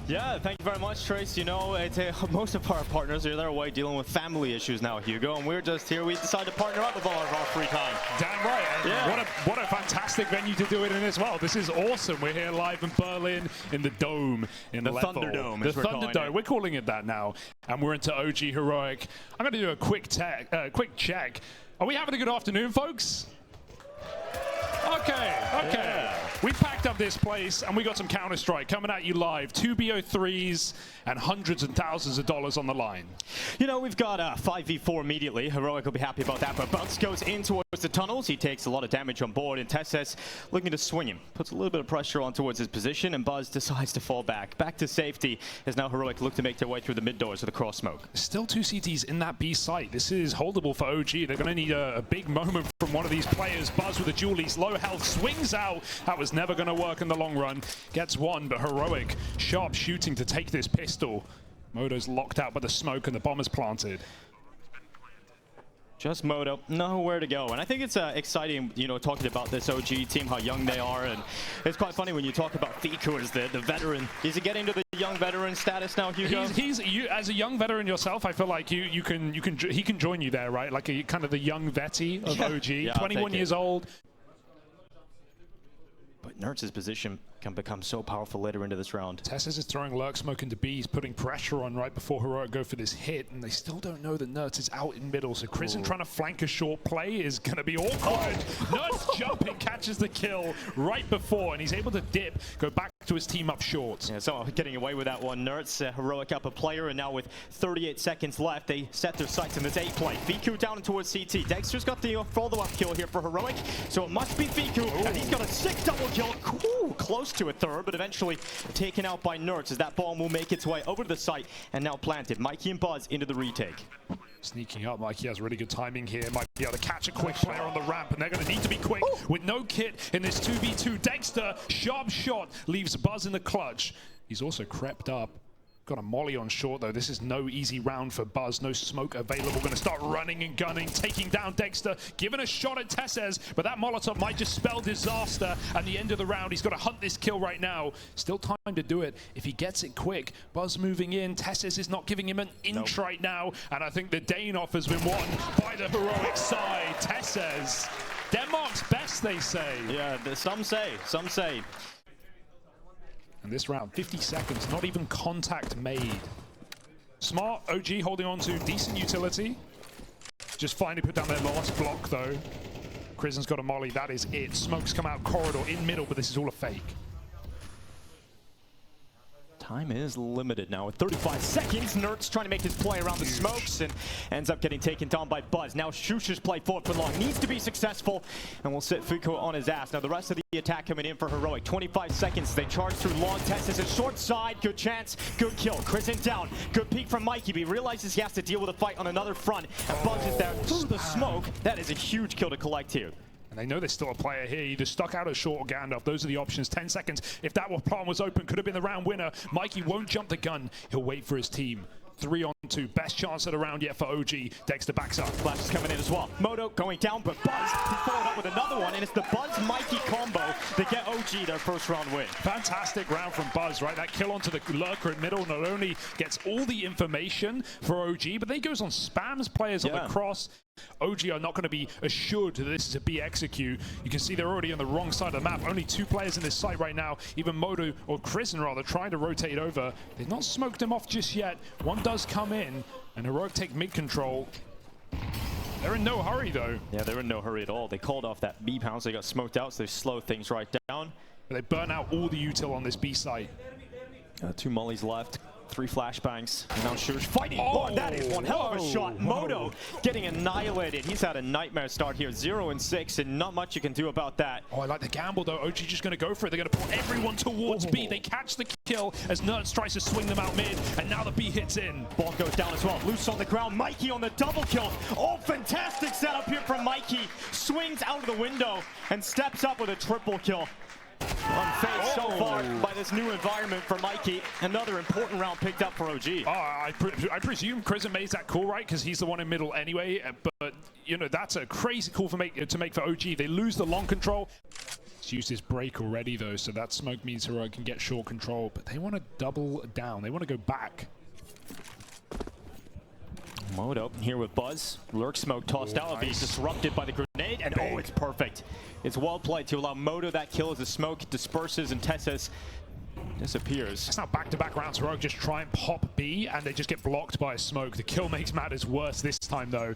Yeah, thank you very much, Trace. You know, most of our partners are their way dealing with family issues now, Hugo, and we're just here. We decided to partner up with all of our free time. Damn right. Yeah. What a fantastic venue to do it in as well. This is awesome. We're here live in Berlin in the Dome in the Level. Thunderdome. The Thunderdome. We're calling it that now, and we're into OG Heroic. I'm going to do a quick check. Are we having a good afternoon, folks? Okay. Yeah. We packed up this place and we got some Counter-Strike coming at you live. 2 BO3s and hundreds and thousands of dollars on the line. You know, we've got 5v4 immediately. Heroic will be happy about that, but Bounce goes in towards the tunnels. He takes a lot of damage on board, and Tesses looking to swing him. Puts a little bit of pressure on towards his position, and Buzz decides to fall back. Back to safety as now Heroic look to make their way through the mid doors with a cross smoke. Still 2 CTs in that B site. This is holdable for OG. They're going to need a big moment from one of these players. Buzz with a duel. He's low health, swings out. That was never going to work in the long run. Gets one, but Heroic sharp shooting to take this pistol. Modo's locked out by the smoke and the bomb is planted. Just Modo, nowhere to go. And I think it's exciting, you know, talking about this OG team, how young they are. And it's quite funny when you talk about Fiku as the veteran. Is he getting to the young veteran status now, Hugo? As a young veteran yourself, I feel like he can join you there, right? Like kind of the young vetty of OG. Yeah, 21 years old. But Nertz's position can become so powerful later into this round. Tesses is throwing lurk smoke into B. He's putting pressure on right before Heroic go for this hit, and they still don't know that Nertz is out in middle. So Krisen trying to flank a short play is going to be awkward. Nertz jumping, catches the kill right before, and he's able to dip, go back to his team up short. Yeah, so getting away with that one. Nertz, Heroic up a player, and now with 38 seconds left, they set their sights in this 8 play. Fiku down towards CT. Dexter's got the follow-up kill here for Heroic, so it must be Fiku, and he's got a 6 double kill. Ooh, close to a third, but eventually taken out by Nertz as that bomb will make its way over to the site and now planted. Mikey and Buzz into the retake. Sneaking up, Mikey has really good timing here. Might be able to catch a quick player on the ramp, and they're going to need to be quick with no kit in this 2v2. Dexter, sharp shot, leaves Buzz in the clutch. He's also crept up. Got a molly on short though. This is no easy round for Buzz. No smoke available. Going to start running and gunning, taking down Dexter, giving a shot at Tesses, but that Molotov might just spell disaster at the end of the round. He's got to hunt this kill right now. Still time to do it if he gets it quick. Buzz moving in. Tesses is not giving him an inch right now, and I think the Dane-off has been won by the Heroic side. Tesses, Denmark's best, they say. Yeah, some say. And this round, 50 seconds, not even contact made. Smart, OG holding on to decent utility. Just finally put down their last block though. Krisen's got a molly, that is it. Smokes come out corridor in middle, but this is all a fake. Time is limited now with 35 seconds. Nertz trying to make his play around the smokes and ends up getting taken down by Buzz. Now Shusha's play forward for long. Needs to be successful and will sit Fuku on his ass. Now the rest of the attack coming in for Heroic. 25 seconds. They charge through long. Testes a short side. Good chance. Good kill. Krisen down. Good peek from Mikey. But he realizes he has to deal with a fight on another front. And Buzz is there through the smoke. That is a huge kill to collect here. And they know there's still a player here, either stuck out a short or Gandalf. Those are the options. 10 seconds. If that plan was open, could have been the round winner. Mikey won't jump the gun. He'll wait for his team. 3 on 2. Best chance of the round yet for OG. Dexter backs up. Flash is coming in as well. Modo going down, but Buzz followed up with another one, and it's the Buzz-Mikey combo to get OG their first round win. Fantastic round from Buzz, right? That kill onto the lurker in middle not only gets all the information for OG, but then he goes on spams players on the cross. OG are not going to be assured that this is a B execute. You can see they're already on the wrong side of the map. Only 2 players in this site right now. Even Modo, or Krisen rather, trying to rotate over. They've not smoked him off just yet. One does come in, and Heroic take mid control. They're in no hurry though. Yeah, they're in no hurry at all. They called off that B pound, so they got smoked out, so they slowed things right down. But they burn out all the util on this B site. 2 mollies left. 3 flashbangs. And now Shush fighting. Oh, that is one hell of a shot. Modo getting annihilated. He's had a nightmare start here. 0-6, and not much you can do about that. Oh, I like the gamble though. OG just going to go for it. They're going to pull everyone towards B. They catch the kill as Nertz tries to swing them out mid, and now the B hits in. Bomb goes down as well. Loose on the ground. Mikey on the double kill. Oh, fantastic setup here from Mikey. Swings out of the window and steps up with a triple kill. Unfazed so far by this new environment for Mikey. Another important round picked up for OG. I presume Krisen made that call, right? Because he's the one in middle anyway. But you know, that's a crazy call to make for OG. They lose the long control. He's used his break already though, so that smoke means Heroic can get short control, but they want to double down. They want to go back. Moto here with Buzz. Lurk smoke tossed out. Nice. He's disrupted by the grenade, and oh, it's perfect. It's well played to allow Moto that kill as the smoke disperses and Tessus disappears. It's now back-to-back rounds. Heroic just try and pop B, and they just get blocked by a smoke. The kill makes matters worse this time though.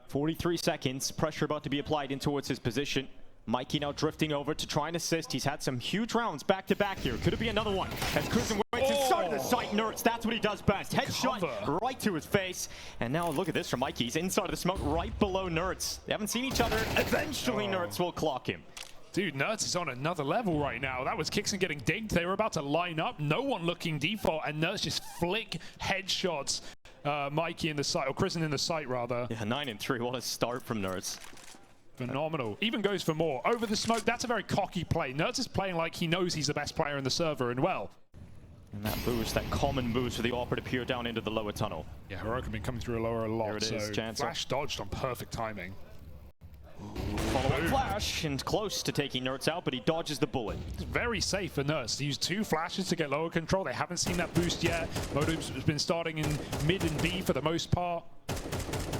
43 seconds. Pressure about to be applied in towards his position. Mikey now drifting over to try and assist. He's had some huge rounds back-to-back here. Could it be another one? As Crimson waits inside of the site, Nerds, that's what he does best. Headshot right to his face. And now look at this from Mikey. He's inside of the smoke right below Nerds. They haven't seen each other. Eventually, Nerds will clock him. Dude, Nerds is on another level right now. That was Kixon getting digged. They were about to line up. No one looking default, and Nerds just flick headshots. Mikey in the site, or Crimson in the site rather. Yeah, 9-3. What a start from Nerds. Phenomenal. Even goes for more. Over the smoke, that's a very cocky play. Nerds is playing like he knows he's the best player in the server, and well. And that boost, that common boost for the AWP to peer down into the lower tunnel. Yeah, Heroic have been coming through a lower a lot, there it is, so Flash dodged on perfect timing. Follow-up flash, and close to taking Nerds out, but he dodges the bullet. It's very safe for Nerds to use 2 flashes to get lower control. They haven't seen that boost yet. Moto's has been starting in mid and B for the most part.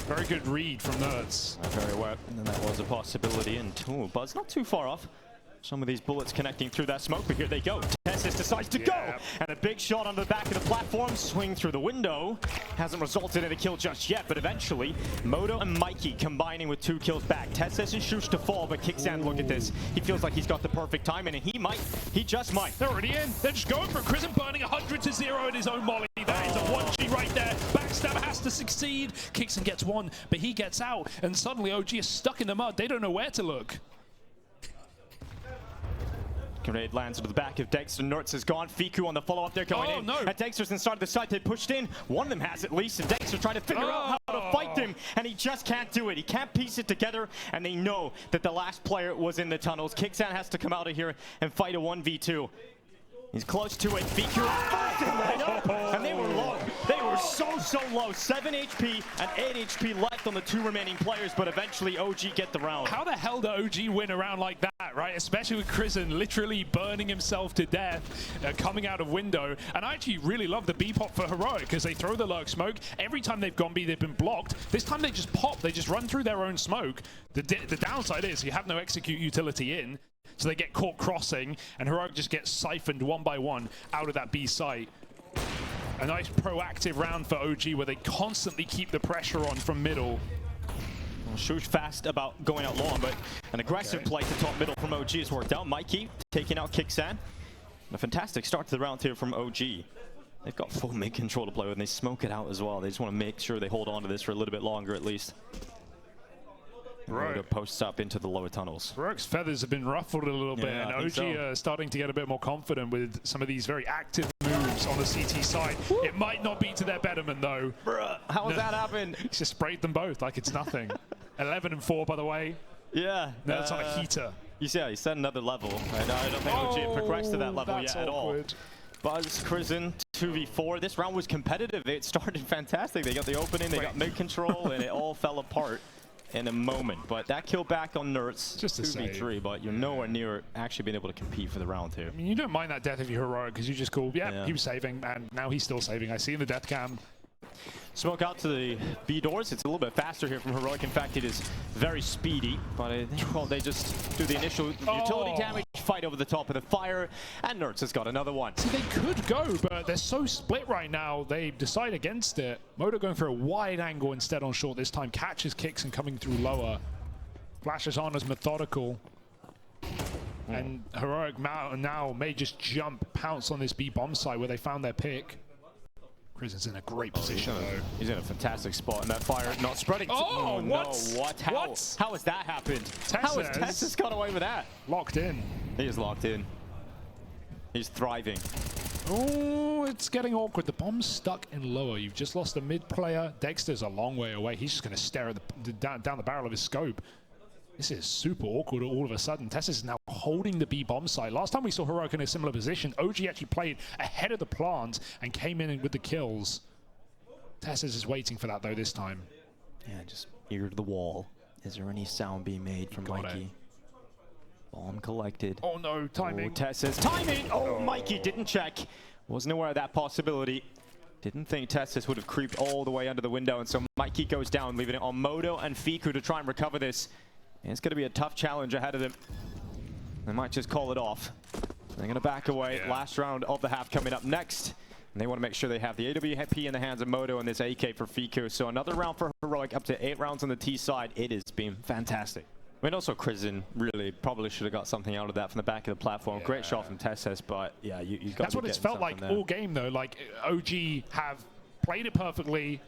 Very good read from Nerds. Very well, and that was a possibility. And ooh, Buzz not too far off. Some of these bullets connecting through that smoke, but here they go. Tessus decides to go, and a big shot on the back of the platform, swing through the window. Hasn't resulted in a kill just yet, but eventually, Moto and Mikey combining with 2 kills back. Tessus and Shush to fall, but Kixan, look at this. He feels like he's got the perfect timing, and he just might. They're already in. They're just going for it. Crimson burning 100-0 in his own molly. That is a 1G right there. Backstab has to succeed. Kixan gets one, but he gets out, and suddenly OG is stuck in the mud. They don't know where to look. Grenade lands into the back of Dexter. Nerds is gone. Fiku on the follow-up. They're going in. No. At Dexter's inside the site, they pushed in. One of them has at least, and Dexter trying to figure out how to fight them, and he just can't do it. He can't piece it together, and they know that the last player was in the tunnels. Kixan has to come out of here and fight a 1v2. He's close to it. Fiku and they were low. They were so low. 7 HP and 8 HP left on the 2 remaining players, but eventually OG get the round. How the hell did OG win a round like that, right? Especially with Crimson literally burning himself to death, coming out of window. And I actually really love the B-pop for Heroic because they throw the lurk smoke. Every time they've gone B, they've been blocked. This time they just pop. They just run through their own smoke. The downside is you have no execute utility in. So they get caught crossing, and Heroic just gets siphoned one by one out of that B site. A nice proactive round for OG where they constantly keep the pressure on from middle. Well, Shush fast about going out long, but an aggressive play to top middle from OG has worked out. Mikey taking out Kixan. A fantastic start to the round here from OG. They've got full mid control to play with, and they smoke it out as well. They just want to make sure they hold on to this for a little bit longer at least. Right. Posts up into the lower tunnels. Heroic's feathers have been ruffled a little bit, and OG starting to get a bit more confident with some of these very active moves on the CT side. Woo. It might not be to their betterment though. Bruh, how has that happened? He's just sprayed them both like it's nothing. 11-4 by the way. Yeah. No, it's on a heater. You see, he set another level. I don't think OG progressed to that level yet at all. Buzz, Crimson, 2v4. This round was competitive. It started fantastic. They got the opening, they got mid control, and it all fell apart in a moment. But that kill back on Nerds, just 2v3, but you're nowhere near actually being able to compete for the round here. I mean, you don't mind that death if you're Heroic, because you just call, he was saving, and now he's still saving. I see in the death cam. Smoke out to the B doors. It's a little bit faster here from Heroic. In fact, it is very speedy, but I think, well, they just do the initial utility damage, fight over the top of the fire, and Nerds has got another one. See, they could go, but they're so split right now, they decide against it. Moto going for a wide angle instead on short this time, catches kicks and coming through lower. Flashes on as methodical. And Heroic now may just jump, pounce on this B bomb site where they found their pick. Crimson's in a great position though. He's in a fantastic spot, and that fire not spreading. Oh, no, what? How has that happened? How has Tessus got away with that? Locked in. He is locked in. He's thriving. Oh, it's getting awkward. The bomb's stuck in lower. You've just lost a mid player. Dexter's a long way away. He's just going to stare at down the barrel of his scope. This is super awkward all of a sudden. Tessus is now holding the B bomb site. Last time we saw Heroic in a similar position, OG actually played ahead of the plant and came in with the kills. Tessus is waiting for that though this time. Yeah, just ear to the wall. Is there any sound being made from Mikey? Bomb collected. Oh no, timing. Oh, Tess says timing! Oh, Mikey didn't check. Wasn't aware of that possibility. Didn't think Testis would have creeped all the way under the window, and so Mikey goes down, leaving it on Moto and Fiku to try and recover this. And it's going to be a tough challenge ahead of them. They might just call it off. They're going to back away. Yeah. Last round of the half coming up next. And they want to make sure they have the AWP in the hands of Moto and this AK for Fiku. So another round for Heroic, up to 8 rounds on the T side. It has been fantastic. I mean, also Crizin really probably should have got something out of that from the back of the platform. Yeah. Great shot from Testis, but yeah, you got. That's what it's felt like all game though. Like OG have played it perfectly.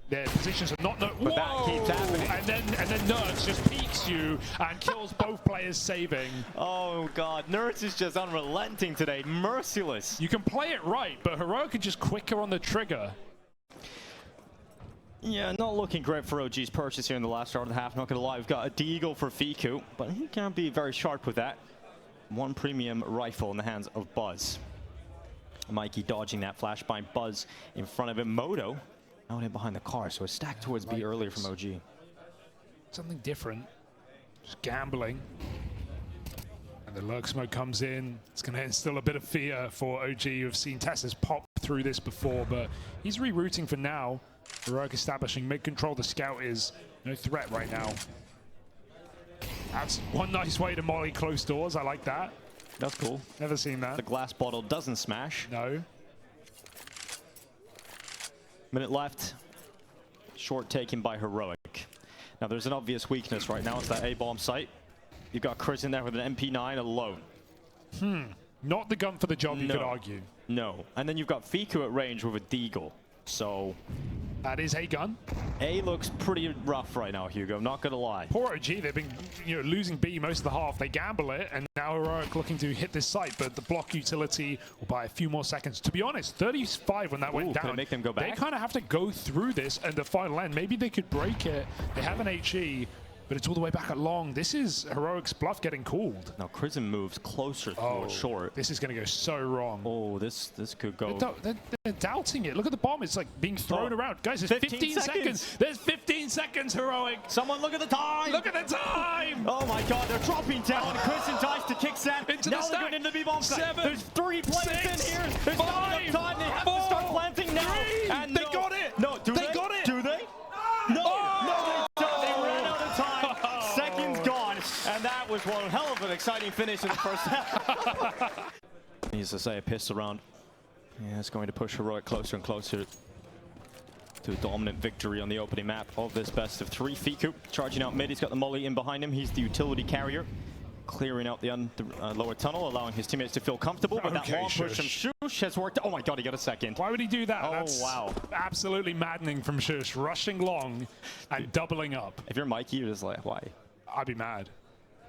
Their positions are not. But that keeps happening. And then Nerds just peeks you and kills both players saving. Oh god, Nerds is just unrelenting today, merciless. You can play it right, but Heroic are just quicker on the trigger. Yeah, not looking great for OG's purchase here in the last round of the half. Not gonna lie, we've got a deagle for Fiku, but he can't be very sharp with that. One premium rifle in the hands of Buzz. Mikey dodging that flash by Buzz in front of him. Moto out in behind the car, so a stack towards B earlier from OG. Something different, just gambling. And the lurk smoke comes in. It's going to instill a bit of fear for OG, who've seen Testis pop through this before, but he's rerouting for now. Heroic establishing mid-control. The scout is no threat right now. That's one nice way to molly close doors. I like that. That's cool. Never seen that. The glass bottle doesn't smash. No. Minute left. Short taken by Heroic. Now there's an obvious weakness right now. It's that A-bomb site. You've got Chris in there with an MP9 alone. Not the gun for the job, you could argue. No. And then you've got Fiku at range with a deagle. So that is a gun. A looks pretty rough right now, Hugo. I'm not gonna lie. Poor OG, they've been losing B most of the half. They gamble it, and now Heroic looking to hit this site, but the block utility will buy a few more seconds. To be honest, 35 when that went down. Can it make them go back? They kind of have to go through this and the final end. Maybe they could break it. They have an HE. But it's all the way back at long. This is Heroic's bluff getting called. Now Crizin moves closer towards short. This is going to go so wrong. Oh, this could go. They're doubting it. Look at the bomb. It's like being thrown around. Guys, there's 15 seconds. There's 15 seconds, Heroic. Someone look at the time. Look at the time. Oh my god, they're dropping down. Crizin dies to kick Sam. Into now the they're going into the B-bomb site. There's 3 players in here. There's not enough time. They have to start planting now. And they got it. No, do they? Got it. Do they? No. No, they don't. They ran out of time. Seconds gone, and that was one hell of an exciting finish in the first half. Needs to say a pistol round. Yeah, it's going to push Heroic closer and closer to a dominant victory on the opening map of this best of 3. Fiku charging out mid. He's got the molly in behind him. He's the utility carrier, clearing out the lower tunnel, allowing his teammates to feel comfortable. But that long push from Shush has worked. Oh my god, he got a second. Why would he do that? Oh, That's wow. Absolutely maddening from Shush, rushing long and doubling up. If you're Mikey, you're just like, why? I'd be mad.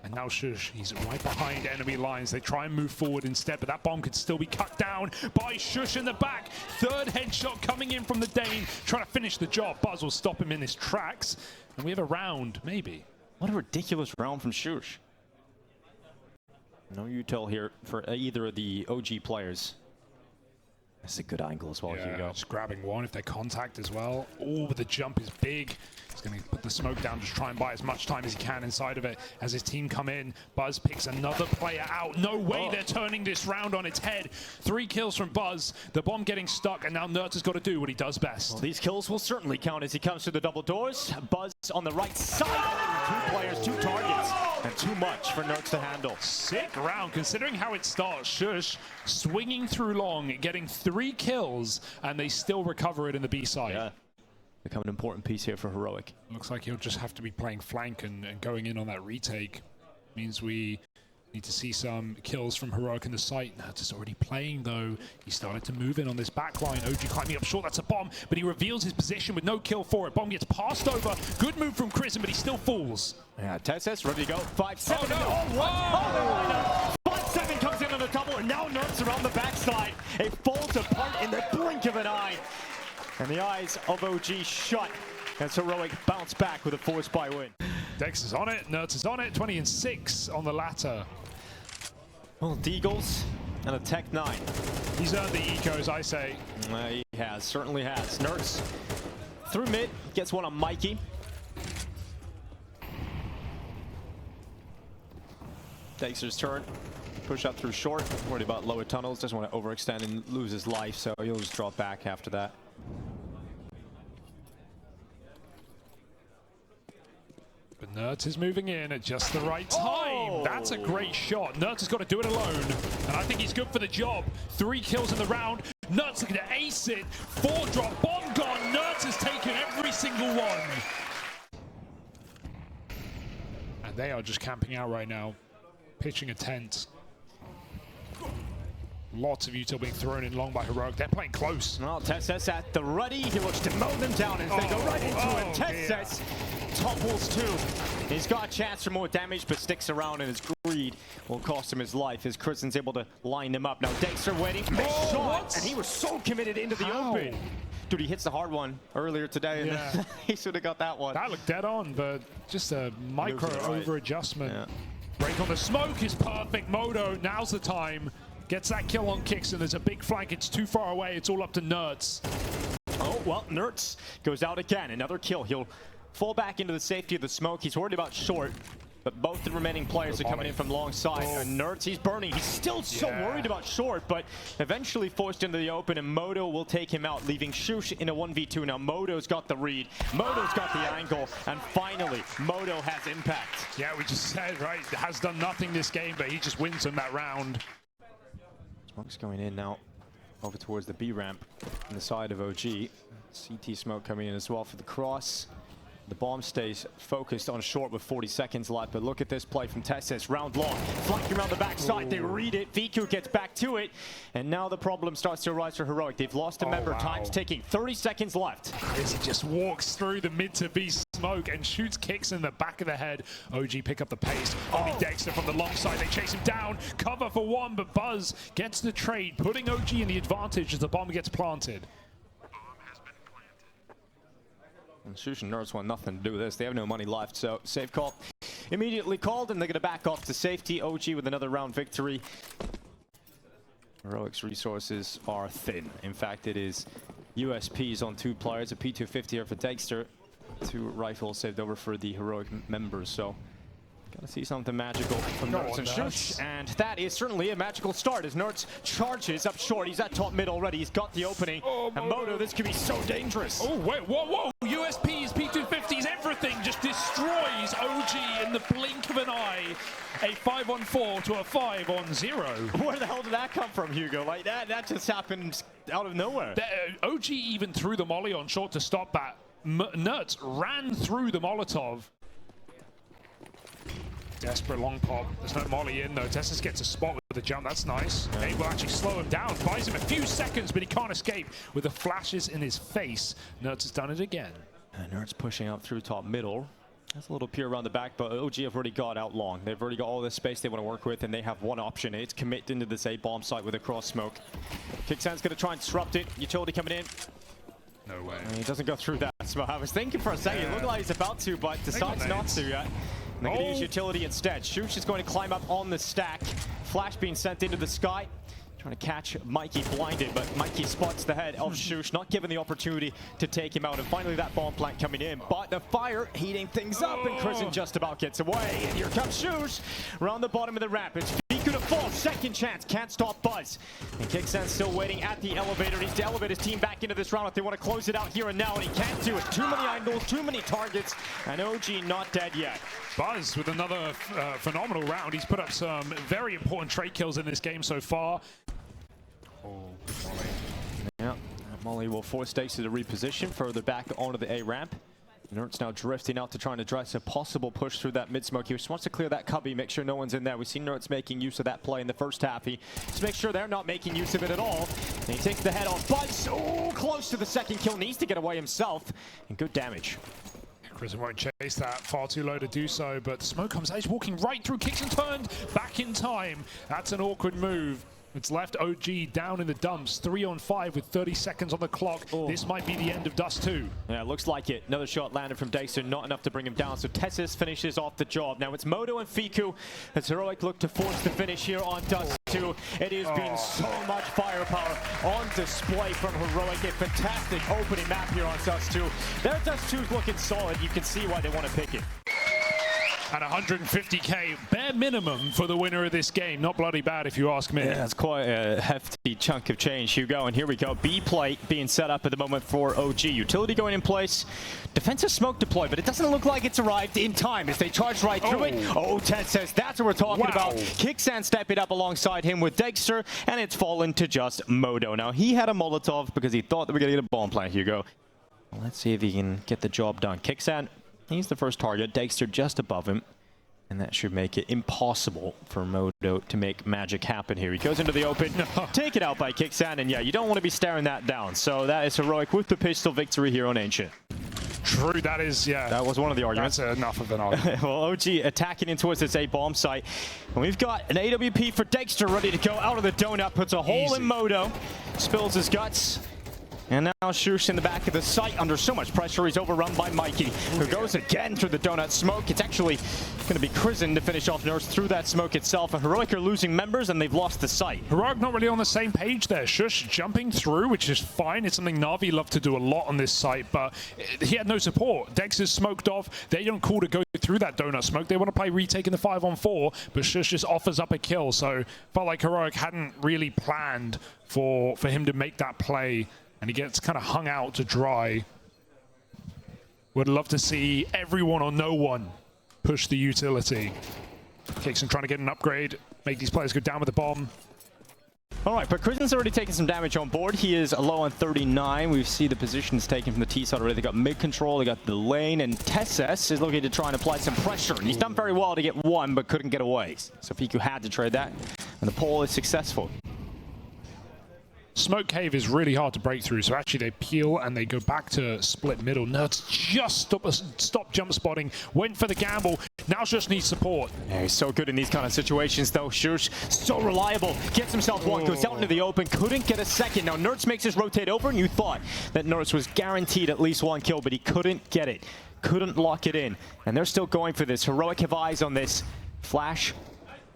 And now Shush, he's right behind enemy lines. They try and move forward instead, but that bomb could still be cut down by Shush in the back. Third headshot coming in from the Dane, trying to finish the job. Buzz will stop him in his tracks. And we have a round, maybe. What a ridiculous round from Shush. No util here for either of the OG players. That's a good angle as well, Hugo. Just grabbing one if they contact as well. Oh, but the jump is big. He's going to put the smoke down, just try and buy as much time as he can inside of it. As his team come in, Buzz picks another player out. No way they're turning this round on its head. 3 kills from Buzz. The bomb getting stuck, and now Nerds has got to do what he does best. Well, these kills will certainly count as he comes through the double doors. Buzz on the right side. 2 players, 2 targets, and too much for Nerds to handle. Sick round, considering how it starts. Shush swinging through long, getting 3 kills, and they still recover it in the B side. Yeah. Become an important piece here for Heroic. Looks like he'll just have to be playing flank and going in on that retake. Means we need to see some kills from Heroic in the site. Nerds is already playing though. He started to move in on this back line. OG climbing up short, that's a bomb, but he reveals his position with no kill for it. Bomb gets passed over. Good move from Crizin, but he still falls. Yeah, Testis ready to go. 5-7. Oh no! Oh, what? 5-7 comes in on the double, and now Nerds around the backside. It falls apart in the blink of an eye. And the eyes of OG shut as Heroic bounce back with a 4-spy win. Dex is on it, Nerds is on it, 20 and 6 on the latter. Well, Deagles and a Tech 9. He's earned the ecos, I say. He has, certainly has. Nerds through mid, gets one on Mikey. Dexter's turn. Push up through short. Worried about lower tunnels. Doesn't want to overextend and lose his life, so he'll just drop back after that. But Nerds is moving in at just the right time. That's a great shot. Nerds has got to do it alone, and I think he's good for the job. 3 kills in the round. Nerds looking to ace it. 4 drop. Bomb gone. Nerds has taken every single one. And they are just camping out right now, pitching a tent. Lots of util being thrown in long by Heroic. They're playing close. Well, TeSeS at the ready. He looks to mow them down as they go right into it. TeSeS topples 2. He's got a chance for more damage, but sticks around, and his greed will cost him his life as Kristen's able to line them up. Now Dexter waiting, missed shot, and he was so committed into the open. Dude, he hits the hard one earlier today, and he should have got that one. That looked dead on, but just a micro over adjustment. Yeah. Break on the smoke is perfect. Modo, now's the time. Gets that kill on Kicks, and there's a big flank. It's too far away. It's all up to Nerds. Oh, well, Nerds goes out again. Another kill. He'll fall back into the safety of the smoke. He's worried about short, but both the remaining players are coming in from long side. And Nerds, he's burning. He's still so worried about short, but eventually forced into the open, and Modo will take him out, leaving Shush in a 1v2. Now Modo's got the read. Modo's got the angle, and finally, Modo has impact. Yeah, we just said, right, has done nothing this game, but he just wins in that round. Smoke's going in now, over towards the B ramp on the side of OG. CT smoke coming in as well for the cross. The bomb stays focused on short with 40 seconds left, but look at this play from TeSeS. Round long, flanking around the backside. They read it. Viku gets back to it, and now the problem starts to arise for Heroic. They've lost a member. Time's ticking. 30 seconds left. He just walks through the mid to B smoke and shoots Kicks in the back of the head. OG pick up the pace. Only Dexter from the long side. They chase him down. Cover for 1, but Buzz gets the trade, putting OG in the advantage as the bomb gets planted. And Shush and Nerds want nothing to do with this. They have no money left, so safe call immediately called, and they're going to back off to safety. OG with another round victory. Heroic's resources are thin. In fact, it is USPs on 2 players, a P250 here for Dexter, 2 rifles saved over for the Heroic members, so gotta see something magical from Nerds and Shush, and that is certainly a magical start as Nerds charges up short. He's at top mid already. He's got the opening. And Modo, this could be so dangerous. Oh, wait, whoa. USPs, P250s, everything just destroys OG in the blink of an eye. A 5-on-4 to a 5-on-0. Where the hell did that come from, Hugo? Like that just happened out of nowhere. OG even threw the molly on short to stop that. Nerds ran through the Molotov. Desperate long pop. There's no molly in though. TeSeS gets a spot with the jump. That's nice. They will actually slow him down. Buys him a few seconds, but he can't escape with the flashes in his face. Nerds has done it again. And Nerds pushing up through top middle. That's a little peer around the back, but OG have already got out long. They've already got all this space they want to work with, and they have one option. It's commit into this A-bomb site with a cross smoke. Kicksan's going to try and disrupt it. Utility coming in. No way. And he doesn't go through that smoke. I was thinking for a second, it looked like he's about to, but decides not to yet. They're going to use utility instead. Shush is going to climb up on the stack. Flash being sent into the sky. Trying to catch Mikey blinded, but Mikey spots the head of Shush, not given the opportunity to take him out. And finally that bomb plant coming in, but the fire heating things up, and Kristen just about gets away. And here comes Shush around the bottom of the ramp. It's Viku to fall, second chance, can't stop Buzz. And Kicksan's still waiting at the elevator. He needs to elevate his team back into this round if they want to close it out here and now, and he can't do it. Too many angles, too many targets, and OG not dead yet. Buzz with another phenomenal round. He's put up some very important trade kills in this game so far. Yeah, Molly will force Dexter to reposition further back onto the A ramp. Nerds now drifting out to try and address a possible push through that mid-smoke. He just wants to clear that cubby, make sure no one's in there. We've seen Nerds making use of that play in the first half. He just makes sure they're not making use of it at all. And he takes the head off. Buzz so close to the second kill, needs to get away himself. And good damage. Kristen won't chase that, far too low to do so, but the smoke comes out. He's walking right through, Kicks and turned back in time. That's an awkward move. It's left OG down in the dumps, 3-on-5 with 30 seconds on the clock. This might be the end of Dust 2. Yeah, looks like it. Another shot landed from Dexter, not enough to bring him down. So TeSeS finishes off the job. Now it's Modo and Viku as Heroic look to force the finish here on Dust 2. It has been so much firepower on display from Heroic. A fantastic opening map here on Dust 2. Their Dust 2 is looking solid. You can see why they want to pick it. and 150k bare minimum for the winner of this game. Not bloody bad if you ask me. Yeah, that's quite a hefty chunk of change, Hugo. And here we go. B plate being set up at the moment for OG. Utility going in place. Defensive smoke deployed, but it doesn't look like it's arrived in time as they charge right through it. Oh, Ted says that's what we're talking about. Kixan stepping up alongside him with Dexter, and it's fallen to just Modo. Now, he had a Molotov because he thought that we were going to get a bomb plant, Hugo. Well, let's see if he can get the job done. Kixan, he's the first target. Dexter just above him. And that should make it impossible for Modo to make magic happen here. He goes into the open, take it out by Kixan, and yeah, you don't want to be staring that down. So that is Heroic with the pistol victory here on Ancient. True, that is, yeah. That was one of the arguments. That's enough of an argument. Well, OG attacking in towards this A bomb site. And we've got an AWP for Dexter ready to go out of the donut, puts a hole in Modo, spills his guts. And now Shush in the back of the site under so much pressure. He's overrun by Mikey, who goes again through the donut smoke. It's actually going to be Crizin to finish off Nurse through that smoke itself. And Heroic are losing members, and they've lost the site. Heroic not really on the same page there. Shush jumping through, which is fine. It's something Na'Vi love to do a lot on this site, but he had no support. Dex is smoked off. They don't call to go through that donut smoke. They want to play retaking the 5-on-4, but Shush just offers up a kill. So felt like Heroic hadn't really planned for him to make that play. And he gets kind of hung out to dry. Would love to see everyone or no one push the utility. Kixan trying to get an upgrade, make these players go down with the bomb. All right, but Crisin's already taken some damage on board. He is low on 39. We see the positions taken from the T side already. They got mid control, they got the lane, and Tesses is looking to try and apply some pressure. And he's done very well to get one, but couldn't get away. So Fiku had to trade that, and the pull is successful. Smoke cave is really hard to break through, so actually they peel and they go back to split middle. Nerds just stop jump spotting, went for the gamble. Now Shush needs support. Yeah, he's so good in these kind of situations, though. Shush, so reliable. Gets himself one, goes out into the open, couldn't get a second. Now Nerds makes his rotate over, and you thought that Nerds was guaranteed at least one kill, but he couldn't get it. Couldn't lock it in. And they're still going for this. Heroic have eyes on this. Flash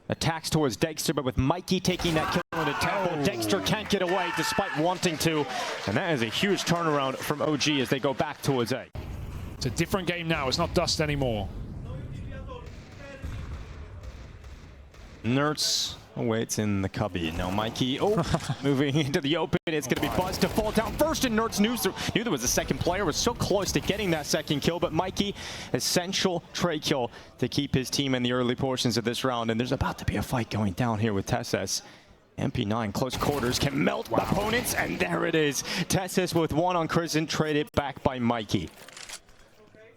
attacks towards Dexter, but with Mikey taking that kill in the temple, Dexter can't get away despite wanting to. And that is a huge turnaround from OG as they go back towards A. It's a different game now. It's not Dust anymore. Nerds awaits in the cubby. Now Mikey, moving into the open. It's going to be Buzz to fall down first, and Nerds knew there was a second player. Was so close to getting that second kill, but Mikey, essential trade kill to keep his team in the early portions of this round. And there's about to be a fight going down here with Tesses. MP9 close quarters can melt opponents, and there it is. Tesses with one on Crizin, traded back by Mikey.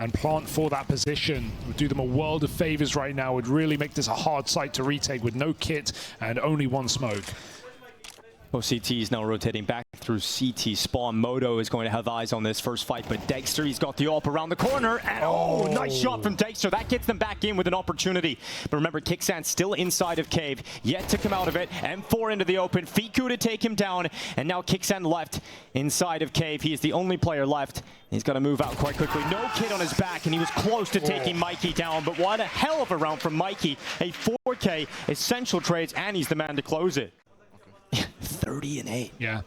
And Plant for that position would do them a world of favors right now, would really make this a hard site to retake with no kit and only one smoke. OCT is now rotating back through CT spawn. Modo is going to have eyes on this first fight, but Dexter, he's got the AWP around the corner, and nice shot from Dexter. That gets them back in with an opportunity. But remember, Kixan still inside of Cave, yet to come out of it. M4 into the open, Fiku to take him down, and now Kixan left inside of Cave. He is the only player left. He's got to move out quite quickly. No kid on his back, and he was close to taking Mikey down, but what a hell of a round from Mikey. A 4K, essential trades, and he's the man to close it. 30-8. Yeah.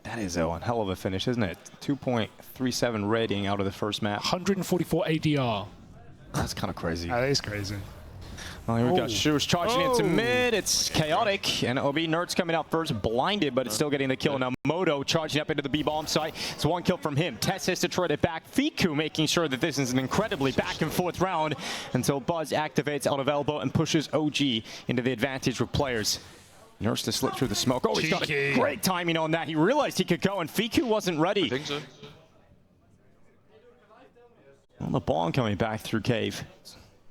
That is one hell of a finish, isn't it? 2.37 rating out of the first map. 144 ADR. That's kind of crazy. That is crazy. Well, here we go. Shoes charging into mid. It's chaotic, and OB Nerds coming out first, blinded, but it's still getting the kill. Now Modo charging up into the B bomb site. It's one kill from him. Tess has to trade it back. Fiku making sure that this is an incredibly back and forth round until Buzz activates out of elbow and pushes OG into the advantage with players. Nurse to slip through the smoke. Oh, he's got a great timing on that. He realized he could go, and Fiku wasn't ready. I think so. Well, the bomb coming back through Cave.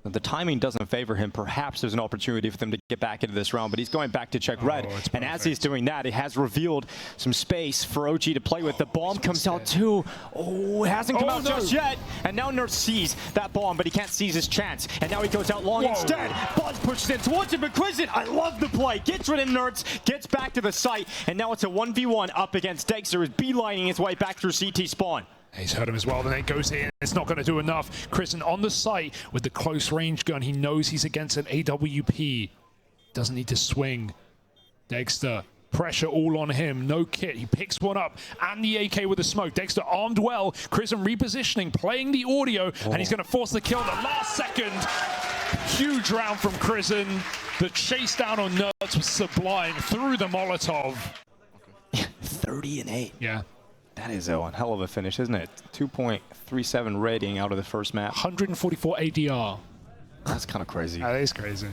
The timing doesn't favor him. Perhaps there's an opportunity for them to get back into this round, but he's going back to check red. And as he's doing that, it has revealed some space for OG to play with. The bomb comes out too. Oh, it hasn't come out just yet. And now Nurse sees that bomb, but he can't seize his chance. And now he goes out long instead. Buzz pushes in towards him, but Crizin, I love the play. Gets rid of Nerds, gets back to the site, and now it's a 1v1 up against Dexter, who's beelining his way back through CT spawn. He's heard him as well, then it goes in. It's not going to do enough. Crizin on the site with the close range gun. He knows he's against an AWP. Doesn't need to swing. Dexter, pressure all on him. No kit. He picks one up and the AK with the smoke. Dexter armed well. Crizin repositioning, playing the audio, and he's going to force the kill in the last second. Huge round from Crizzen. The chase down on Nerds was sublime through the Molotov. 30-8. Yeah. That is a hell of a finish, isn't it? 2.37 rating out of the first map. 144 ADR. That's kind of crazy. That is crazy.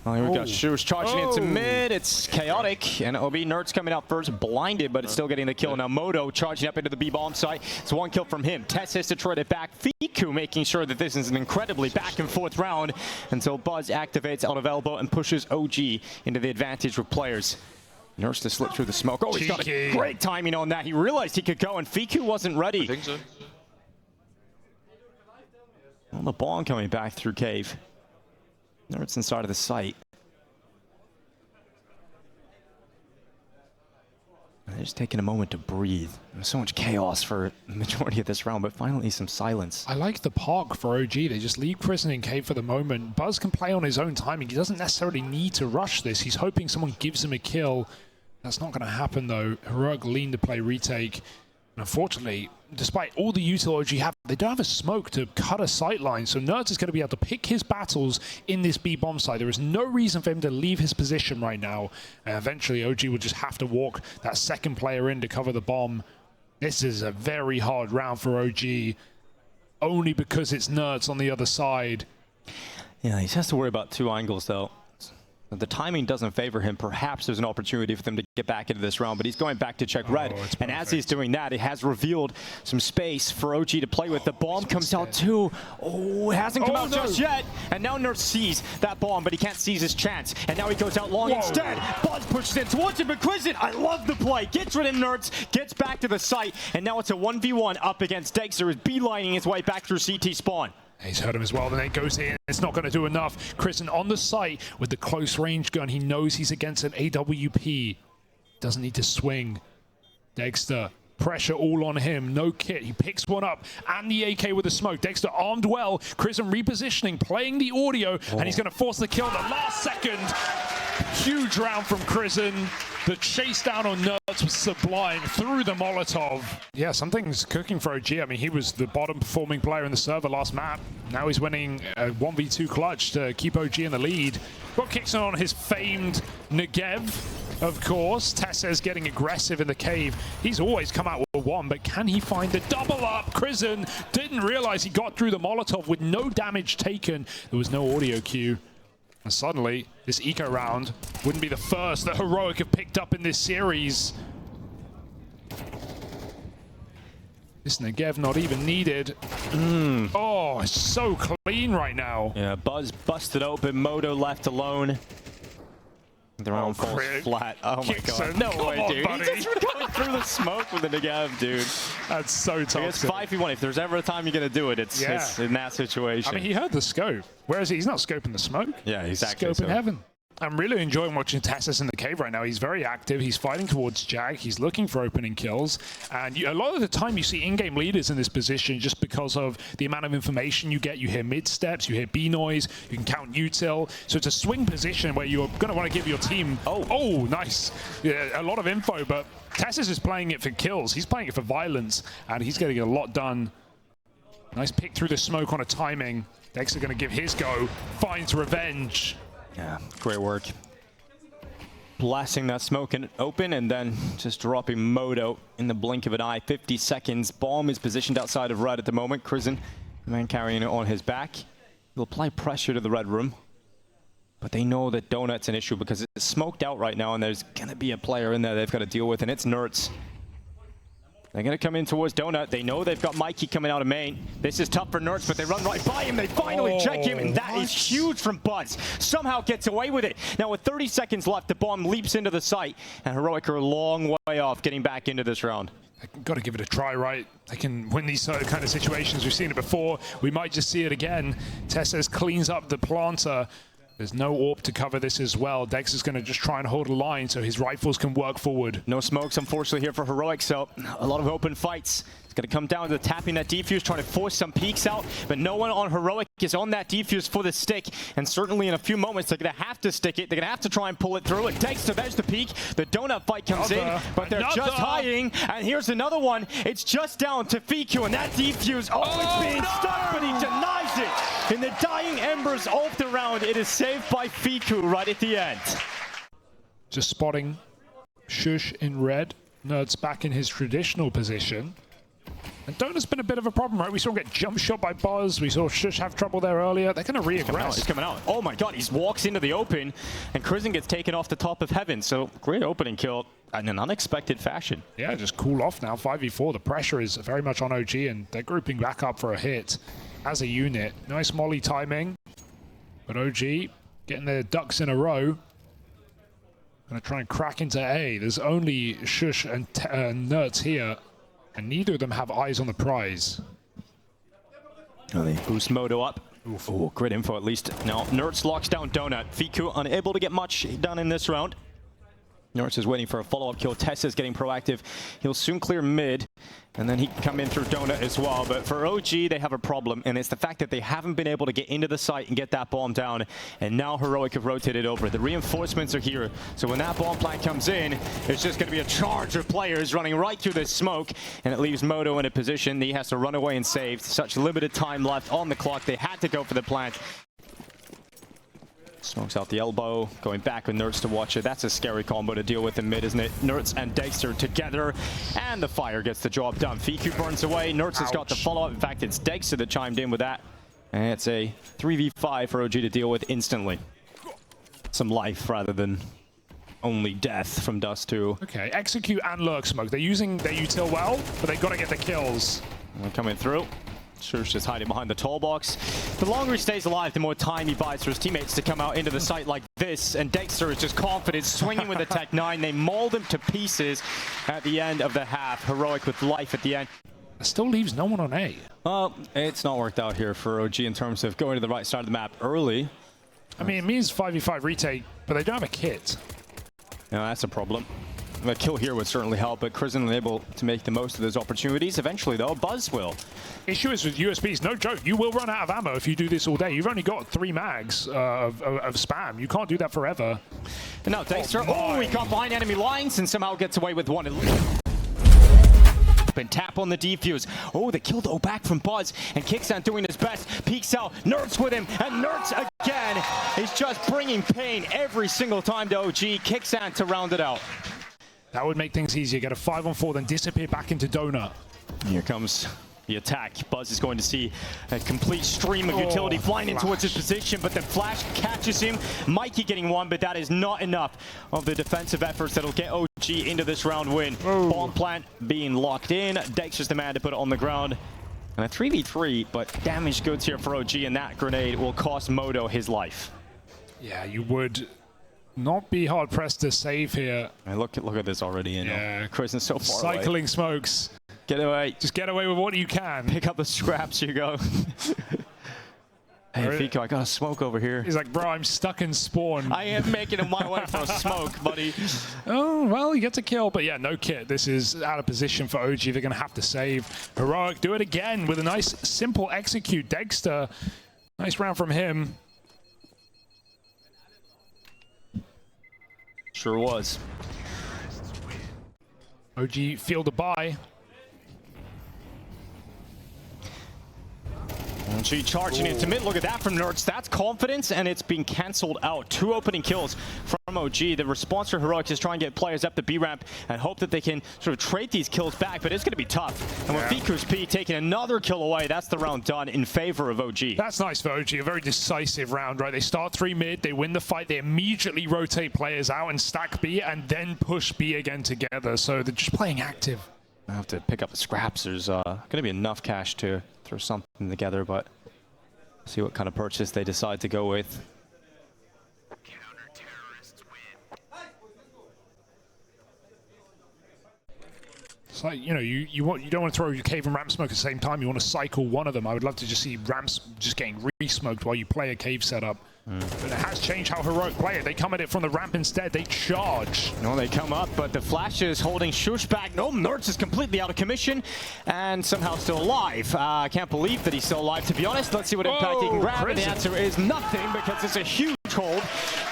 Well, here we go. Shoes charging into mid. It's chaotic, and it'll be Nerds coming out first, blinded, but it's still getting the kill. Now Moto charging up into the B-bomb site. It's one kill from him. Tess has to trade it back. Fiku making sure that this is an incredibly back and forth round until Buzz activates out of elbow and pushes OG into the advantage with players. Nerds to slip through the smoke. Oh, he's got a great timing on that. He realized he could go, and Fiku wasn't ready. I think so. Well, the bomb coming back through cave. Nerds inside of the site. They're just taking a moment to breathe. There's so much chaos for the majority of this round, but finally some silence. I like the park for OG. They just leave Crizzen in cave for the moment. Buzz can play on his own timing. He doesn't necessarily need to rush this. He's hoping someone gives him a kill. That's not going to happen, though. Heroic lean to play retake. And unfortunately, despite all the util OG have, they don't have a smoke to cut a sight line, so Nerds is going to be able to pick his battles in this B-bomb side. There is no reason for him to leave his position right now. And eventually, OG will just have to walk that second player in to cover the bomb. This is a very hard round for OG, only because it's Nerds on the other side. Yeah, he has to worry about two angles, though. The timing doesn't favor him. Perhaps there's an opportunity for them to get back into this round, but he's going back to check red. And as he's doing that, it has revealed some space for OG to play with. The bomb comes out too. Oh, it hasn't come out just yet. And now Nerds sees that bomb, but he can't seize his chance. And now he goes out long instead. Buzz pushes in towards him, but Crizzen, I love the play. Gets rid of Nerds, gets back to the site, and now it's a 1v1 up against Dexter, who's beelining his way back through CT spawn. He's heard him as well, then it goes in. It's not going to do enough. Crizzen on the site with the close range gun. He knows he's against an AWP. Doesn't need to swing. Dexter, pressure all on him. No kit. He picks one up and the AK with the smoke. Dexter armed well. Crizzen repositioning, playing the audio, and he's going to force the kill in the last second. Huge round from Crizzen. The chase down on Nerds was sublime through the Molotov. Yeah, something's cooking for OG. I mean, he was the bottom performing player in the server last map. Now he's winning a 1v2 clutch to keep OG in the lead. Got kicks on his famed Negev, of course. Tessa's getting aggressive in the cave. He's always come out with one, but can he find the double up? Crizzen didn't realize he got through the Molotov with no damage taken. There was no audio cue. And suddenly, this eco round wouldn't be the first that Heroic have picked up in this series. This Negev not even needed. Oh, it's so clean right now. Yeah, Buzz busted open, Moto left alone. The round falls flat. Oh my god. No way, dude. Buddy. He's just going through the smoke with the Negev, dude. That's so toxic. It's 5v1. If there's ever a time you're going to do it, it's in that situation. I mean, he heard the scope. Where is he? He's not scoping the smoke. Yeah, exactly. Scope in heaven. I'm really enjoying watching Tassis in the cave right now. He's very active. He's fighting towards Jag. He's looking for opening kills. And a lot of the time you see in-game leaders in this position just because of the amount of information you get. You hear mid-steps, you hear B-noise, you can count util. So it's a swing position where you're going to want to give your team... Oh, nice. Yeah, a lot of info, but Tassis is playing it for kills. He's playing it for violence, and he's getting a lot done. Nice pick through the smoke on a timing. Dexter going to give his go. Finds revenge. Yeah, great work. Blasting that smoke and open, and then just dropping Moto in the blink of an eye. 50 seconds. Bomb is positioned outside of red at the moment. Crizzen, the man carrying it on his back. He'll apply pressure to the red room. But they know that Donut's an issue because it's smoked out right now, and there's going to be a player in there they've got to deal with, and it's Nerds. They're going to come in towards Donut. They know they've got Mikey coming out of main. This is tough for Nerds, but they run right by him. They finally check him, and that is huge from Buzz. Somehow gets away with it. Now with 30 seconds left, the bomb leaps into the site, and Heroic are a long way off getting back into this round. Got to give it a try, right? They can win these kind of situations. We've seen it before. We might just see it again. Tesses cleans up the planter. There's no AWP to cover this as well. Dex is going to just try and hold a line so his rifles can work forward. No smokes, unfortunately, here for Heroic, so a lot of open fights. It's Going to come down to tapping that defuse, trying to force some peeks out, but no one on Heroic is on that defuse for the stick, and certainly in a few moments they're going to have to stick it. They're going to have to try and pull it through. And Dexter, there's the peek. The donut fight comes in, but they're just hiding. And here's another one. It's just down to Fiku, and that defuse, it's being stuck, but he denies it. In the dying embers of the round, it is saved by Fiku right at the end. Just spotting Shush in red. Nerd's back in his traditional position. And Donut's been a bit of a problem, right? We saw him get jump shot by Buzz. We saw Shush have trouble there earlier. They're going to re-aggress. He's coming out. Oh my god, he walks into the open, and Crizzen gets taken off the top of heaven. So great opening kill in an unexpected fashion. Yeah, just cool off now. 5v4. The pressure is very much on OG, and they're grouping back up for a hit as a unit. Nice molly timing. But OG getting their ducks in a row. Going to try and crack into A. There's only Shush and Nerds here. And neither of them have eyes on the prize. Oh, they boost Moto up. Oh, great info at least. Now, Nerds locks down Donut. Fiku unable to get much done in this round. Nerds is waiting for a follow-up kill. Tessa's getting proactive. He'll soon clear mid, and then he can come in through Donut as well. But for OG, they have a problem, and it's the fact that they haven't been able to get into the site and get that bomb down. And now Heroic have rotated over. The reinforcements are here. So when that bomb plant comes in, it's just going to be a charge of players running right through this smoke. And it leaves Moto in a position he has to run away and save. Such limited time left on the clock. They had to go for the plant. Smokes out the elbow, going back with Nerds to watch it. That's a scary combo to deal with in mid, isn't it? Nerds and Dexter together, and the fire gets the job done. Fiku burns away. Nerds has got the follow-up. In fact, it's Dexter that chimed in with that. And it's a 3v5 for OG to deal with instantly. Some life rather than only death from Dust 2. Okay, execute and lurk smoke. They're using their util well, but they've got to get the kills. We're coming through. Shush just hiding behind the tall box. The longer he stays alive, the more time he buys for his teammates to come out into the site like this. And Dexter is just confident, swinging with the Tech 9. They mauled him to pieces at the end of the half. Heroic with life at the end. It still leaves no one on A. Well, it's not worked out here for OG in terms of going to the right side of the map early. I mean, it means 5v5 retake, but they don't have a kit. No, that's a problem. A kill here would certainly help, but Crizzen unable to make the most of those opportunities. Eventually, though, Buzz will. Issue is with USBs, no joke. You will run out of ammo if you do this all day. You've only got 3 mags of spam. You can't do that forever. And now Dexter, he got behind enemy lines and somehow gets away with one. And tap on the defuse. Oh, the kill though back from Buzz, and Kicksan doing his best. Peeks out, Nerds with him, and Nerds again is just bringing pain every single time to OG. Kicksan to round it out. That would make things easier. Get a 5-on-4, then disappear back into Donut. Here comes the attack. Buzz is going to see a complete stream of utility flying in towards his position, but the flash catches him. Mikey getting one, but that is not enough of the defensive efforts that'll get OG into this round win. Bomb plant being locked in. Dexter's the man to put it on the ground. And a 3v3, but damage goods here for OG, and that grenade will cost Moto his life. Yeah, you would not be hard pressed to save here. And look at this already. You know, yeah, Chris is so far cycling away. Smokes. Get away. Just get away with what you can. Pick up the scraps. You go. Hey, Fico, I got a smoke over here. He's like, bro, I'm stuck in spawn. I am making it my way for a smoke, buddy. Oh, well, he gets a kill, but yeah, no kit. This is out of position for OG. They're going to have to save. Heroic do it again with a nice, simple execute. Dexter, nice round from him. Sure was. OG field a buy. And she charging into mid. Look at that from Nerds. That's confidence, and it's being cancelled out. 2 opening kills from OG. The response for Heroic is trying to get players up the B ramp and hope that they can sort of trade these kills back, but it's going to be tough. And with Fiku's P taking another kill away, that's the round done in favor of OG. That's nice for OG. A very decisive round, right? They start 3 mid, they win the fight, they immediately rotate players out and stack B, and then push B again together. So they're just playing active. I have to pick up the scraps. There's going to be enough cash to throw something together, but see what kind of purchase they decide to go with. It's like, you know, you don't want to throw your cave and ramp smoke at the same time. You want to cycle one of them. I would love to just see ramps just getting re-smoked while you play a cave setup. But it has changed how Heroic play it. They come at it from the ramp instead. They charge. No, they come up, but the flash is holding Shush back. No, Nerds is completely out of commission and somehow still alive. I can't believe that he's still alive, to be honest. Let's see what impact he can grab. And the answer is nothing, because it's a huge hold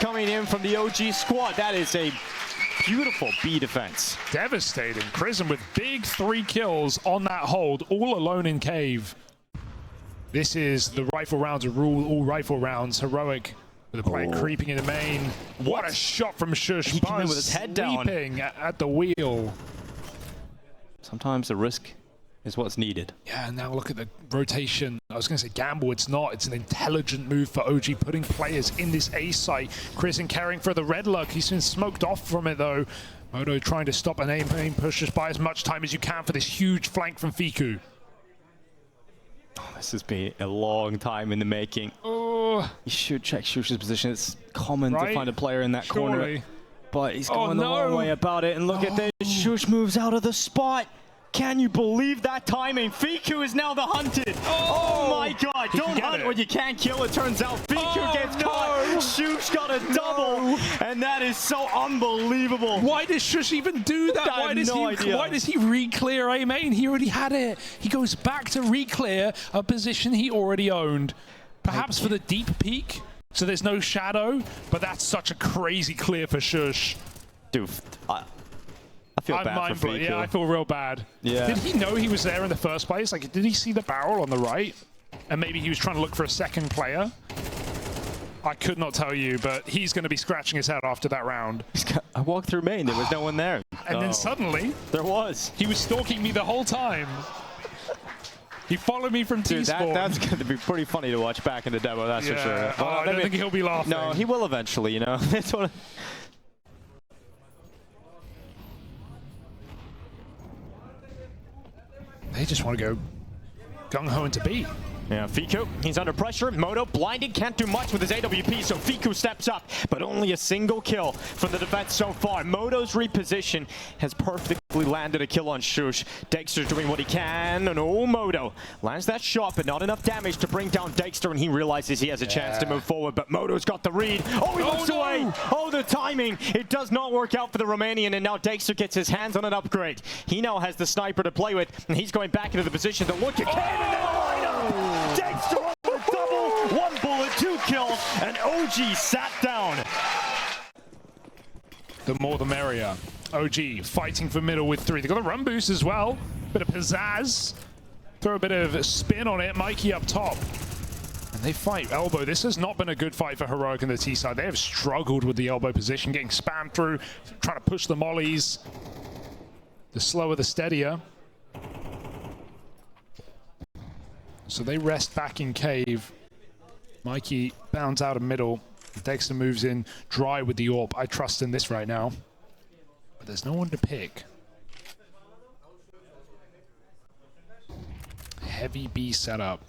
coming in from the OG squad. That is a beautiful B defense. Devastating. Chrism with big 3 kills on that hold, all alone in cave. This is the rifle rounds of rule, all rifle rounds. Heroic with the player creeping in the main. What a shot from Shush. He came in with his head down. Sweeping at the wheel. Sometimes the risk is what's needed. Yeah, and now look at the rotation. I was going to say gamble, it's not. It's an intelligent move for OG, putting players in this A site. Chrism carrying for the red luck. He's been smoked off from it though. Moto trying to stop an aim push, just buy as much time as you can for this huge flank from Fiku. This has been a long time in the making. Oh, You should check Shush's position. It's common to find a player in that surely. corner. But he's going the wrong way about it. And look at this. Shush moves out of the spot. Can you believe that timing? Fiku is now the hunted. Oh my god. Don't hunt when you can't kill. It turns out Fiku gets caught. Shush got a double. And that is so unbelievable. Why does Shush even do that? I have no idea. Why does he re-clear A main? He already had it. He goes back to re-clear a position he already owned. Perhaps for the deep peek, so there's no shadow, but that's such a crazy clear for Shush. Dude, I feel bad for Fiku. Yeah, I feel real bad. Yeah. Did he know he was there in the first place? Like, did he see the barrel on the right? And maybe he was trying to look for a second player? I could not tell you, but he's going to be scratching his head after that round. I walked through main. There was no one there. And then suddenly... There was. He was stalking me the whole time. He followed me from T-Spawn. That's going to be pretty funny to watch back in the demo, that's for sure. Well, I don't think he'll be laughing. No, he will eventually, you know. It's one of They just want to go gung-ho into B. Yeah, Fiku, he's under pressure. Moto blinded, can't do much with his AWP, so Fiku steps up, but only a single kill from the defense so far. Moto's reposition has perfectly landed a kill on Shush. Dexter's doing what he can, and Moto lands that shot, but not enough damage to bring down Dexter, and he realizes he has a chance to move forward, but Moto's got the read. Oh, he looks away! Oh, the timing! It does not work out for the Romanian, and now Dexter gets his hands on an upgrade. He now has the sniper to play with, and he's going back into the position to look at Dexter on the double, 1 bullet, 2 kills, and OG sat down. The more the merrier. OG fighting for middle with 3. They got a run boost as well. Bit of pizzazz. Throw a bit of spin on it. Mikey up top. And they fight elbow. This has not been a good fight for Heroic on the T side. They have struggled with the elbow position, getting spammed through, trying to push the mollies. The slower, the steadier. So they rest back in cave. Mikey bounds out of middle. Dexter moves in dry with the AWP. I trust in this right now. But there's no one to pick. Heavy B setup.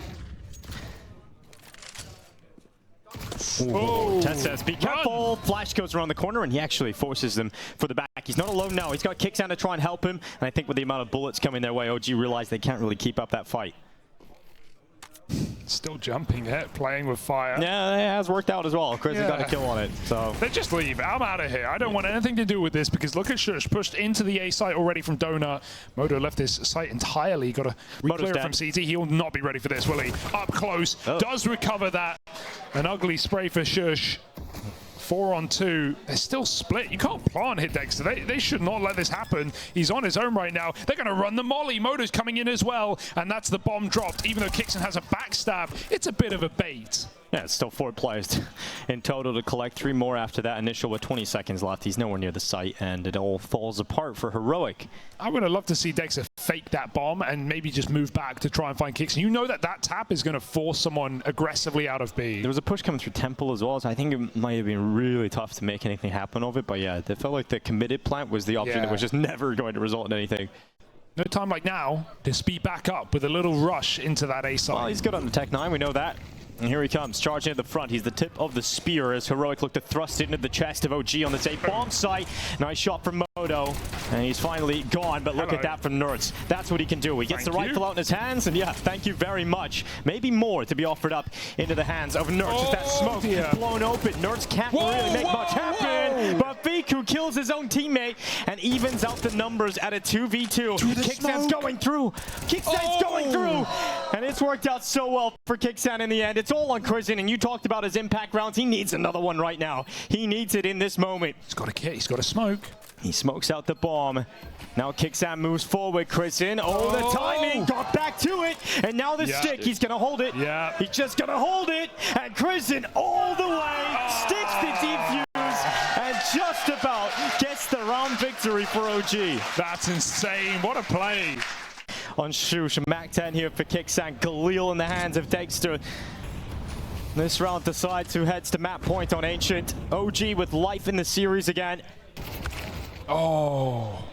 Tess says, be careful. Flash goes around the corner, and he actually forces them for the back. He's not alone now. He's got kicks down to try and help him. And I think with the amount of bullets coming their way, OG realized they can't really keep up that fight. Still jumping it, playing with fire. Yeah, it has worked out as well. Chris has got a kill on it, so. They just leave. I'm out of here. I don't want anything to do with this, because look at Shush pushed into the A site already from Donut. Moto left this site entirely. Got to re-clear from CT. He will not be ready for this, will he? Up close. Does recover that. An ugly spray for Shush. 4 on 2. They're still split. You can't plant hit Dexter. They should not let this happen. He's on his own right now. They're going to run the molly. Moto's coming in as well. And that's the bomb dropped. Even though Kixon has a backstab, it's a bit of a bait. Yeah, it's still 4 players in total to collect. 3 more after that initial with 20 seconds left. He's nowhere near the site, and it all falls apart for Heroic. I would have loved to see Dexter fake that bomb and maybe just move back to try and find Kixon. You know that that tap is going to force someone aggressively out of B. There was a push coming through Temple as well, so I think it might have been really tough to make anything happen of it. But yeah, it felt like the committed plant was the option that was just never going to result in anything. No time like now to speed back up with a little rush into that A side. Well, he's good on the Tech 9, we know that. And here he comes, charging at the front. He's the tip of the spear as Heroic look to thrust it into the chest of OG on the safe bomb site. Nice shot from Moto, and he's finally gone, but look at that from Nerds. That's what he can do. He gets the rifle out in his hands, and yeah, thank you very much. Maybe more to be offered up into the hands of Nerds. As that smoke blown open, Nerds can't really make much happen, but Fiku kills his own teammate and evens out the numbers at a 2v2. Kicksan's going through. Kicksan's going through, and it's worked out so well for Kicksan in the end. It's all on Christian, and you talked about his impact rounds. He needs another one right now. He needs it in this moment. He's got a kit. He's got a smoke. He smokes out the bomb. Now Kicksan moves forward. Christian, the timing, got back to it, and now the stick. He's gonna hold it. Yeah. He's just gonna hold it, and Christian all the way sticks the defuse, and just about gets the round victory for OG. That's insane. What a play. On Shush, Mac 10 here for Kicksan. Galil in the hands of Dexter. This round decides who heads to map point on Ancient. OG with life in the series again. Oh.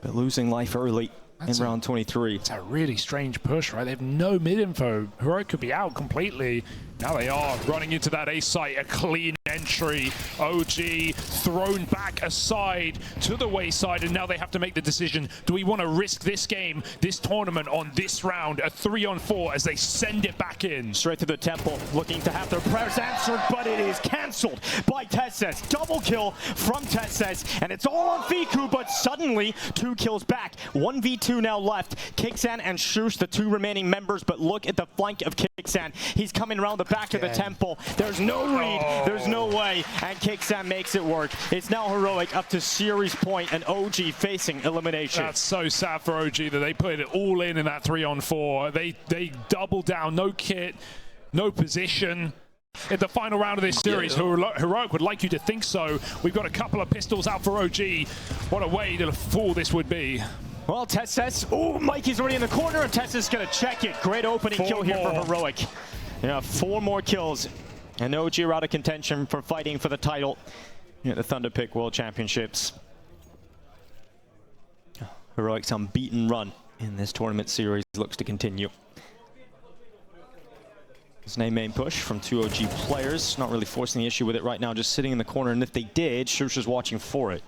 But losing life early in round 23. It's a really strange push, right? They have no mid-info. Heroic could be out completely. Now they are running into that A site, a clean entry. OG thrown back aside to the wayside, and now they have to make the decision. Do we want to risk this game, this tournament on this round, a 3-on-4 as they send it back in? Straight to the temple, looking to have their prayers answered, but it is cancelled by Tesses. Double kill from Tesses, and it's all on Fiku, but suddenly 2 kills back. 1v2 now left. Kicksan and Shush, the 2 remaining members, but look at the flank of Kicksan. He's coming around the back of the temple. There's no read, there's no way, and Kicksan makes it work. It's now Heroic up to series point, and OG facing elimination. That's so sad for OG that they put it all in that 3-on-4. They double down, no kit, no position. In the final round of this series, Heroic would like you to think so. We've got a couple of pistols out for OG. What a way to fool this would be. Well, Tesses, Mikey's already in the corner, and Tesses gonna check it. Great opening kill here for Heroic. Yeah, 4 more kills, and OG are out of contention for fighting for the title at the Thunderpick World Championships. Heroic's unbeaten run in this tournament series looks to continue. It's an main push from 2 OG players, not really forcing the issue with it right now, just sitting in the corner, and if they did, Shush is watching for it.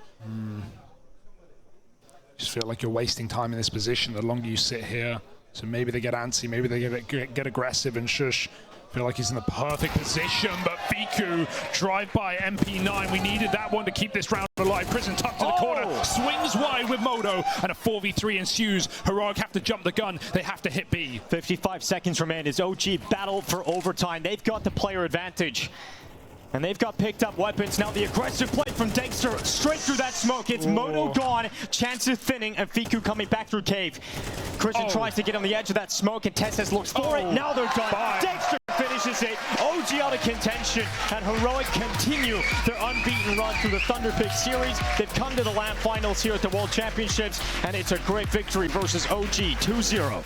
Just feel like you're wasting time in this position the longer you sit here. So maybe they get antsy, maybe they get aggressive, and Shush feel like he's in the perfect position, but Fiku, drive-by MP9, we needed that one to keep this round alive. Prison tucked to the corner, swings wide with Moto, and a 4v3 ensues. Heroic have to jump the gun, they have to hit B. 55 seconds remain as OG battle for overtime. They've got the player advantage, and they've got picked up weapons. Now the aggressive play from Dexter, straight through that smoke. It's Moto gone, chances thinning, and Fiku coming back through cave. Christian tries to get on the edge of that smoke, and Tesses looks for it. Now they're done. Dexter finishes it. OG out of contention, and Heroic continue their unbeaten run through the Thunderpick series. They've come to the LAN finals here at the World Championships, and it's a great victory versus OG 2-0.